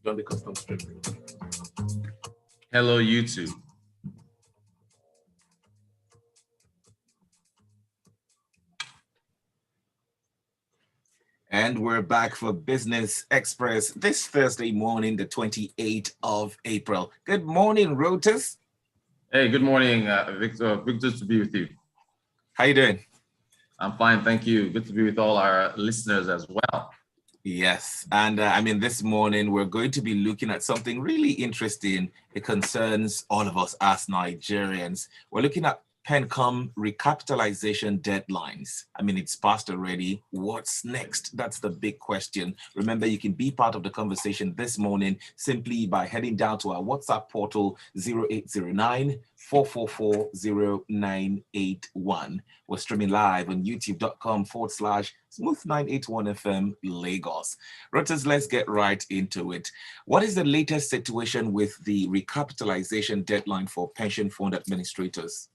on the custom stream. Hello, YouTube. And we're back for Business Express this Thursday morning, the 28th of April. Good morning, Rotus. Hey, good morning, Victor. Victor, to be with you. How you doing? I'm fine, thank you. Good to be with all our listeners as well. Yes, and this morning we're going to be looking at something really interesting. It concerns all of us as Nigerians. We're looking at PENCOM recapitalization deadlines. It's passed already. What's next? That's the big question. Remember, you can be part of the conversation this morning simply by heading down to our WhatsApp portal 0809-444-0981. We're streaming live on youtube.com/Smooth981FM Lagos. Rotus, let's get right into it. What is the latest situation with the recapitalization deadline for pension fund administrators?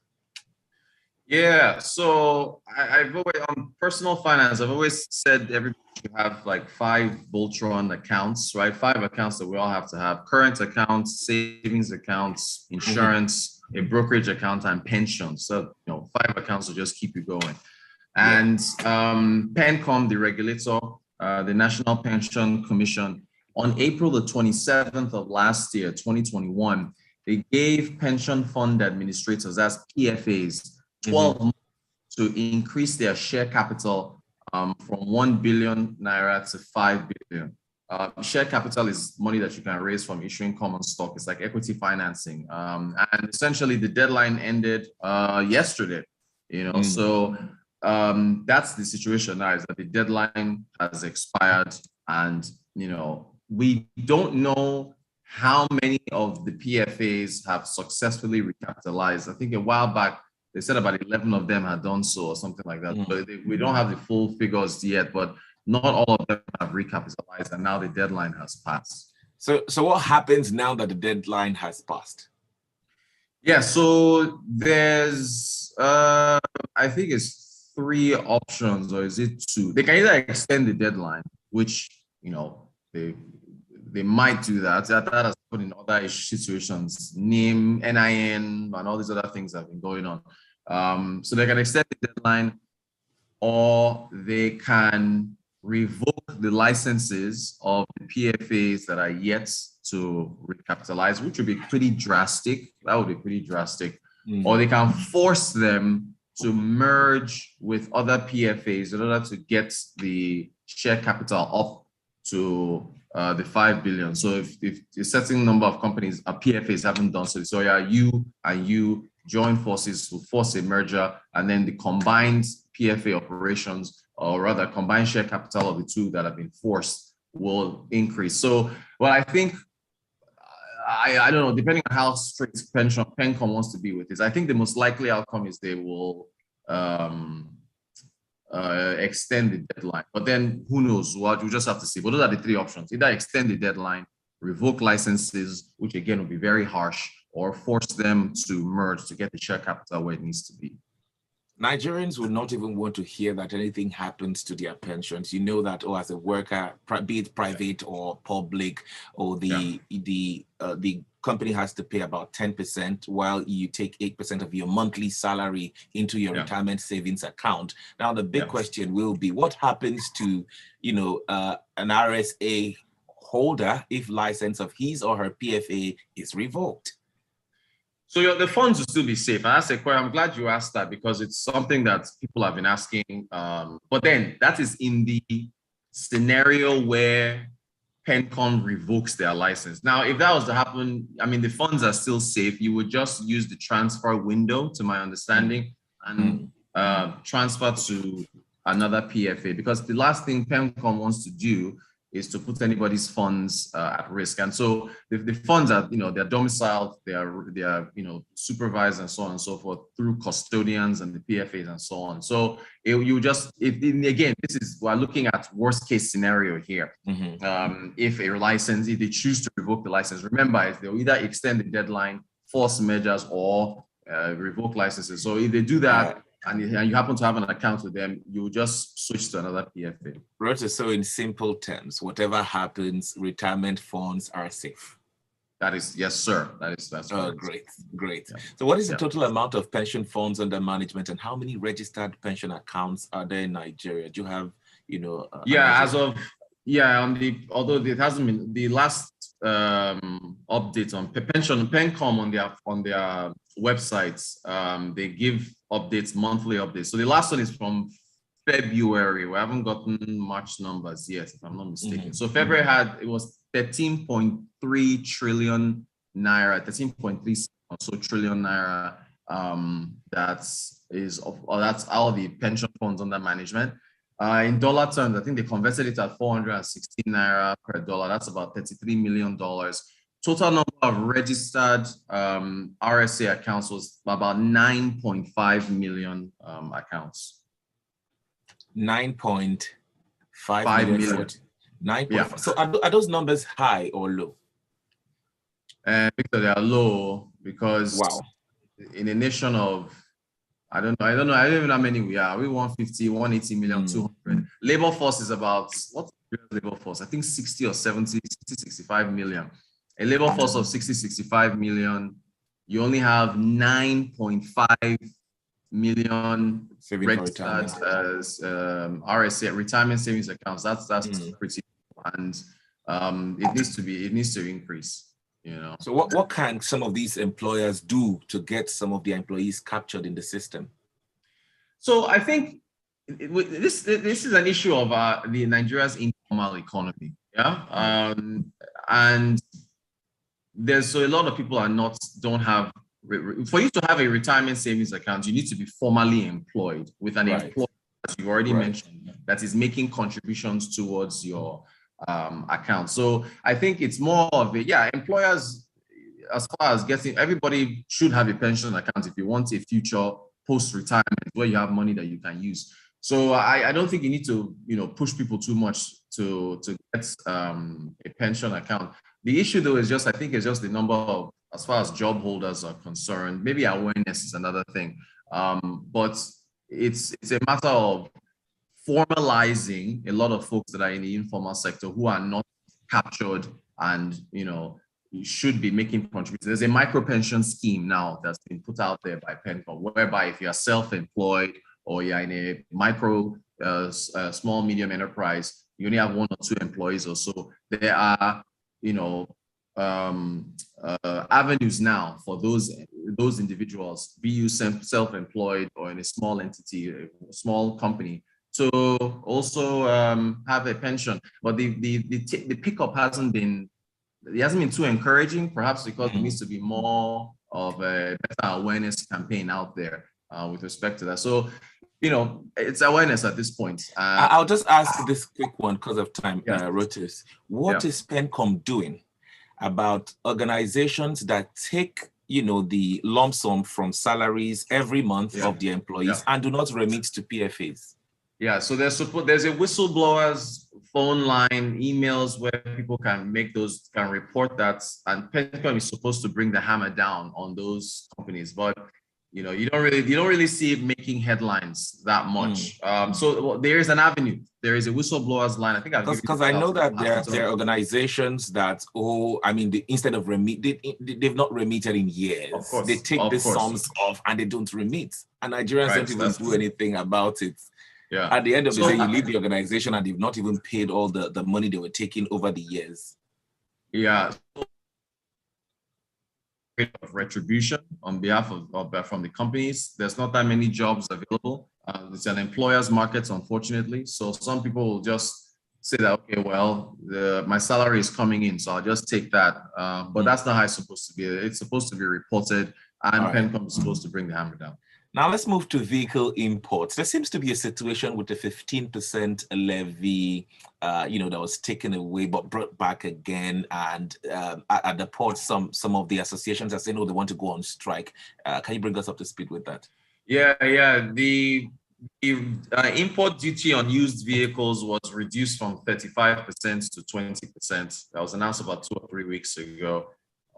Yeah, so I've always, on personal finance, I've always said everybody should have like 5 Voltron accounts, right? 5 accounts that we all have to have: current accounts, savings accounts, insurance, a brokerage account, and pension. So, 5 accounts will just keep you going. And PENCOM, the regulator, the National Pension Commission, on April the 27th of last year, 2021, they gave pension fund administrators, as PFAs, 12 months to increase their share capital from 1 billion naira to 5 billion. Share capital is money that you can raise from issuing common stock. It's like equity financing. And essentially the deadline ended yesterday, So that's the situation now, is that the deadline has expired, and, we don't know how many of the PFAs have successfully recapitalized. I think a while back, they said about 11 of them had done so, or something like that. But we don't have the full figures yet, but not all of them have recapitalized, and now the deadline has passed. So what happens now that the deadline has passed? Yeah, so there's, I think it's 3 options, or is it 2? They can either extend the deadline, which, they might do that. That has happened in other situations, NIM, NIN, and all these other things that have been going on. So they can extend the deadline, or they can revoke the licenses of the PFAs that are yet to recapitalize, which would be pretty drastic. That would be pretty drastic. Or they can force them to merge with other PFAs in order to get the share capital up to the 5 billion. So if a certain number of companies, PFAs, haven't done so, you and you join forces to force a merger, and then the combined PFA operations, or rather combined share capital of the 2 that have been forced, will increase. So, I think, I don't know, depending on how strict PENCOM wants to be with this, I think the most likely outcome is they will extend the deadline. But then who knows? Well, we just have to see. But those are the 3 options: either extend the deadline, revoke licenses, which again will be very harsh, or force them to merge to get the share capital where it needs to be. Nigerians will not even want to hear that anything happens to their pensions. That, as a worker, be it private or public, or the company has to pay about 10%, while you take 8% of your monthly salary into your retirement savings account. Now, the big question will be, what happens to, an RSA holder if license of his or her PFA is revoked? So the funds will still be safe. And I'm glad you asked that, because it's something that people have been asking. But then that is in the scenario where PENCOM revokes their license. Now, if that was to happen, the funds are still safe. You would just use the transfer window, to my understanding, and transfer to another PFA, because the last thing PENCOM wants to do is to put anybody's funds at risk. And so the funds are, they're domiciled, they are supervised and so on and so forth through custodians and the PFAs and so on. So again, we're looking at worst case scenario here. If they choose to revoke the license, remember, they'll either extend the deadline, force measures, or revoke licenses. So if they do that, and you happen to have an account with them, you just switch to another PFA. Rotus, so in simple terms, whatever happens, retirement funds are safe. That is, yes, sir. That's great. Yeah. So what is the total amount of pension funds under management, and how many registered pension accounts are there in Nigeria? Do you have, as of although it hasn't been the last update on PENCOM on their websites, they give updates, monthly updates. So the last one is from February. We haven't gotten much numbers yet, if I'm not mistaken. So February it was 13.3 trillion naira, 13.3 so trillion naira. That's all the pension funds under management. In dollar terms, I think they converted it at 416 naira per dollar. That's about $33 million. Total number of registered RSA accounts was about 9.5 million accounts. 9.5 million. 9.5. So are those numbers high or low? Victor, they are low because in a nation of, I don't know. I don't even know how many we are. We 150, 180 million, 200. Labor force is about, what's the labor force? I think 60 or 70, 60, 65 million. A labor force of 60, 65 million, you only have 9.5 million registered RSA, retirement savings accounts. That's pretty, and it needs to increase. So what can some of these employers do to get some of their employees captured in the system? So I think this is an issue of the Nigeria's informal economy. And there's a lot of people don't have. For you to have a retirement savings account, you need to be formally employed with an employer, as you already mentioned, that is making contributions towards your account. So I think it's more of employers, as far as everybody should have a pension account if you want a future post-retirement where you have money that you can use. So I don't think you need to push people too much to get a pension account. The issue though is I think it's just the number of, as far as job holders are concerned, maybe awareness is another thing. But it's a matter of formalizing a lot of folks that are in the informal sector who are not captured and you should be making contributions. There's a micro pension scheme now that's been put out there by PENCOM, whereby if you're self-employed or you're in a micro, small, medium enterprise, you only have 1 or 2 employees or so. There are, avenues now for those individuals, be you self-employed or in a small entity, a small company, to also have a pension. But the pickup hasn't been too encouraging, perhaps because there needs to be more of a better awareness campaign out there with respect to that. So, it's awareness at this point. I'll just ask this quick one because of time, Rotus. What is PENCOM doing about organizations that take the lump sum from salaries every month of the employees and do not remit to PFAs? Yeah, so there's a whistleblowers phone line, emails where people can report that, and PENCOM is supposed to bring the hammer down on those companies, but you don't really see it making headlines that much. So there is an avenue. There is a whistleblowers line. I think because I know that there are organizations that instead of they've not remitted in years. Of course, they take the sums off and they don't remit, and Nigerians don't even do anything about it. Yeah. At the end of the day, you leave the organization and they've not even paid all the money they were taking over the years. Yeah. Of retribution on behalf of from the companies. There's not that many jobs available. It's an employer's market, unfortunately. So some people will just say that, okay, well, my salary is coming in, so I'll just take that. But that's not how it's supposed to be. It's supposed to be reported, and PENCOM is supposed to bring the hammer down. Now let's move to vehicle imports. There seems to be a situation with the 15% levy, that was taken away but brought back again. And at the port, some of the associations are saying, oh, they want to go on strike. Can you bring us up to speed with that? Yeah. The import duty on used vehicles was reduced from 35% to 20%. That was announced about 2 or 3 weeks ago.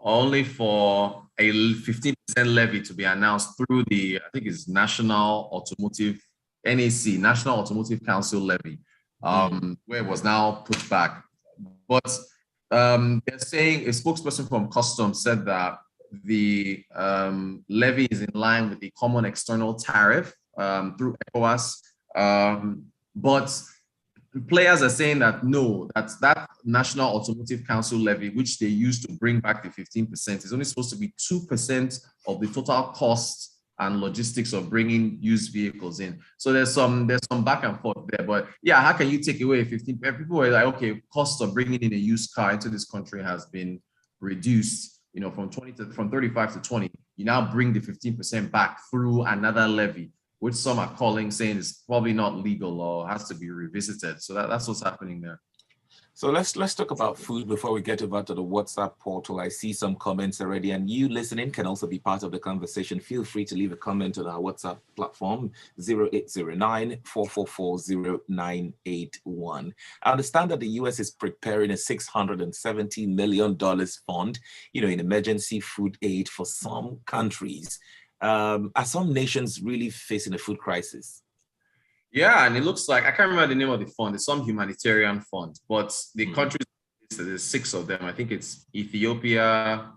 only for a 15% levy to be announced through the, I think it's National Automotive, NAC, National Automotive Council levy, where it was now put back. But they're saying a spokesperson from Customs said that the levy is in line with the common external tariff through ECOWAS. But players are saying that no, that National Automotive Council levy, which they used to bring back the 15%, is only supposed to be 2% of the total cost and logistics of bringing used vehicles in. So there's some back and forth there. But yeah, how can you take away 15? People were like, okay, cost of bringing in a used car into this country has been reduced, you know, from 35 to 20. You now bring the 15% back through another levy, which some are saying is probably not legal or has to be revisited. So that's what's happening there. So let's talk about food before we get over to the WhatsApp portal. I see some comments already, and you listening can also be part of the conversation. Feel free to leave a comment on our WhatsApp platform, 0809-444-0981. I understand that the US is preparing a $670 million fund, you know, in emergency food aid for some countries. Are some nations really facing a food crisis? Yeah, and it looks like, I can't remember the name of the fund. It's some humanitarian fund, but the countries, there's 6 of them. I think it's Ethiopia,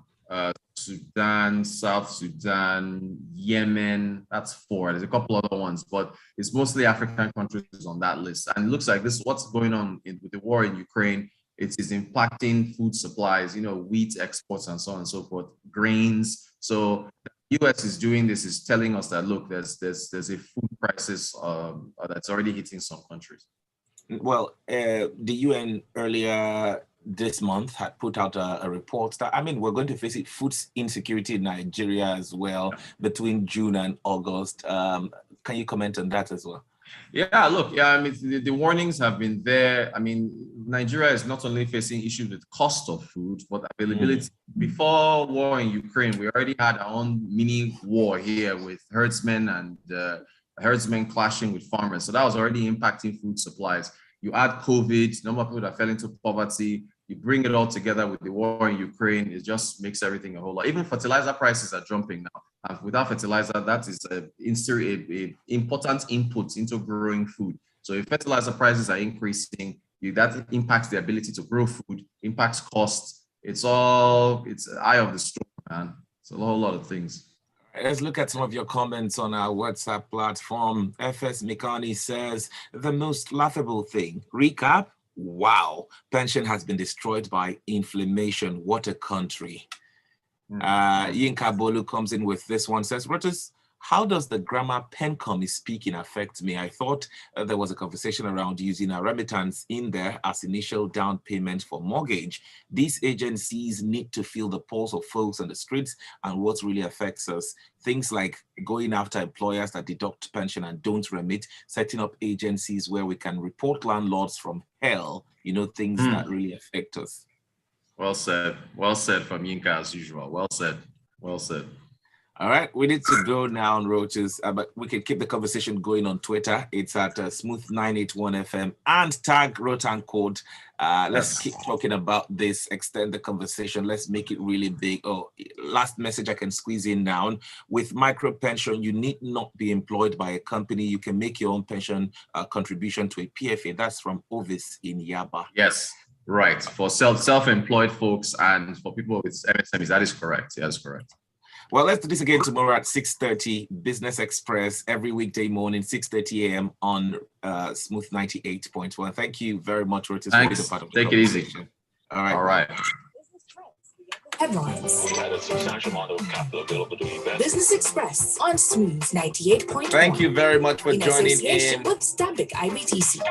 Sudan, South Sudan, Yemen. That's 4. There's a couple other ones, but it's mostly African countries on that list. And it looks like this, what's going on with the war in Ukraine, it is impacting food supplies, you know, wheat exports and so on and so forth, grains. So US is doing this, is telling us that, look, there's a food crisis that's already hitting some countries. Well, the UN earlier this month had put out a report that, I mean, we're going to face food insecurity in Nigeria as well between June and August. Can you comment on that as well? Yeah, look, yeah, I mean, the warnings have been there. I mean, Nigeria is not only facing issues with cost of food, but availability. Before war in Ukraine, we already had our own mini war here with herdsmen and herdsmen clashing with farmers. So that was already impacting food supplies. You add COVID, number of people that fell into poverty, you bring it all together with the war in Ukraine, it just makes everything a whole lot. Even fertilizer prices are jumping now. And without fertilizer, that is an important input into growing food. So if fertilizer prices are increasing, that impacts the ability to grow food, impacts costs. It's eye of the storm, man. It's a whole lot of things. Let's look at some of your comments on our WhatsApp platform. FS Mikani says, the most laughable thing. Recap, wow. Pension has been destroyed by inflation. What a country. Yinka Bolu comes in with this one, says, Rotus, how does the grammar PENCOM is speaking affect me? I thought there was a conversation around using a remittance in there as initial down payment for mortgage. These agencies need to feel the pulse of folks on the streets and what really affects us. Things like going after employers that deduct pension and don't remit, setting up agencies where we can report landlords from hell, you know, things that really affect us. Well said from Yinka as usual. Well said. All right, we need to go now on Rotus, but we can keep the conversation going on Twitter. It's at Smooth981FM and tag Rotan Code. Let's keep talking about this, extend the conversation. Let's make it really big. Oh, last message I can squeeze in down. With micro pension, you need not be employed by a company. You can make your own pension contribution to a PFA. That's from Ovis in Yaba. Yes, right. For self-employed folks and for people with MSMEs, that is correct. Yeah, that's correct. Well, let's do this again tomorrow at 6:30, Business Express, every weekday morning, 6:30 a.m. on Smooth 98.1. Thank you very much, Rotus. Thanks. Take it easy. All right. All right. Headlines. Business Express on Smooth 98.1. Thank you very much for joining in. With Stanbic IBTC.